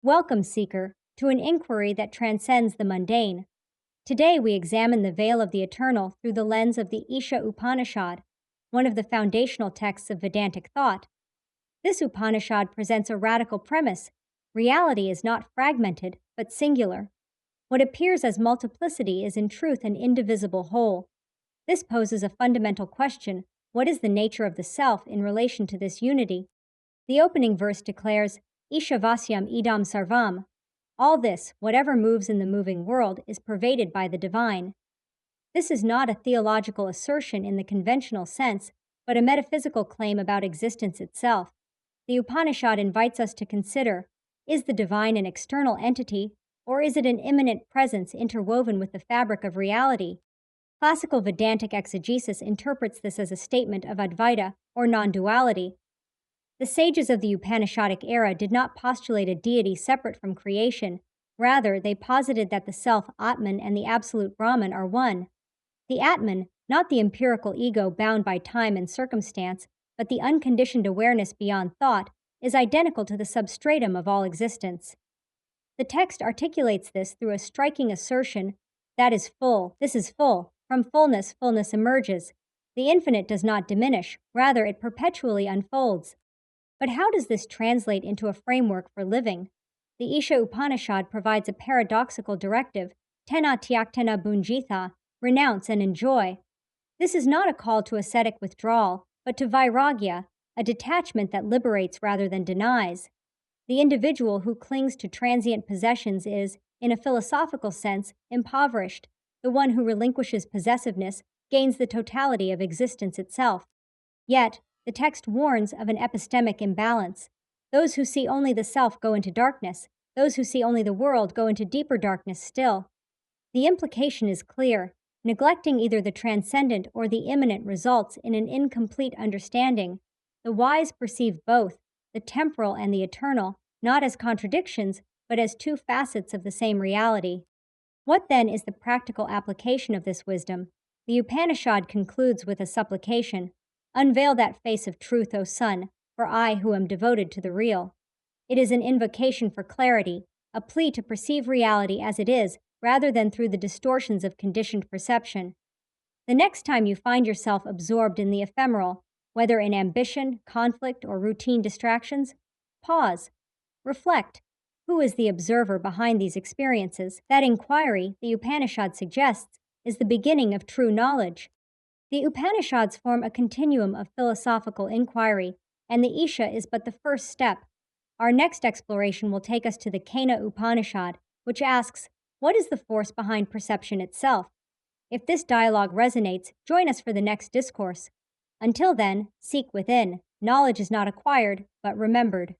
Welcome, seeker, to an inquiry that transcends the mundane. Today we examine the veil of the eternal through the lens of the Isha Upanishad, one of the foundational texts of Vedantic thought. This Upanishad presents a radical premise: reality is not fragmented, but singular. What appears as multiplicity is in truth an indivisible whole. This poses a fundamental question: what is the nature of the self in relation to this unity? The opening verse declares, Ishavasyam idam sarvam. All this, whatever moves in the moving world, is pervaded by the divine. This is not a theological assertion in the conventional sense, but a metaphysical claim about existence itself. The Upanishad invites us to consider, is the divine an external entity, or is it an immanent presence interwoven with the fabric of reality? Classical Vedantic exegesis interprets this as a statement of Advaita, or non duality. The sages of the Upanishadic era did not postulate a deity separate from creation. Rather, they posited that the self, Atman, and the absolute Brahman are one. The Atman, not the empirical ego bound by time and circumstance, but the unconditioned awareness beyond thought, is identical to the substratum of all existence. The text articulates this through a striking assertion: that is full, this is full. From fullness, fullness emerges. The infinite does not diminish, rather, it perpetually unfolds. But how does this translate into a framework for living? The Isha Upanishad provides a paradoxical directive: tena tyaktena bunjitha, renounce and enjoy. This is not a call to ascetic withdrawal, but to vairagya, a detachment that liberates rather than denies. The individual who clings to transient possessions is, in a philosophical sense, impoverished. The one who relinquishes possessiveness gains the totality of existence itself. Yet, the text warns of an epistemic imbalance. Those who see only the self go into darkness. Those who see only the world go into deeper darkness still. The implication is clear. Neglecting either the transcendent or the immanent results in an incomplete understanding. The wise perceive both, the temporal and the eternal, not as contradictions, but as two facets of the same reality. What then is the practical application of this wisdom? The Upanishad concludes with a supplication: unveil that face of truth, O Son, for I who am devoted to the real. It is an invocation for clarity, a plea to perceive reality as it is, rather than through the distortions of conditioned perception. The next time you find yourself absorbed in the ephemeral, whether in ambition, conflict, or routine distractions, pause. Reflect. Who is the observer behind these experiences? That inquiry, the Upanishad suggests, is the beginning of true knowledge. The Upanishads form a continuum of philosophical inquiry, and the Isha is but the first step. Our next exploration will take us to the Kena Upanishad, which asks, what is the force behind perception itself? If this dialogue resonates, join us for the next discourse. Until then, seek within. Knowledge is not acquired, but remembered.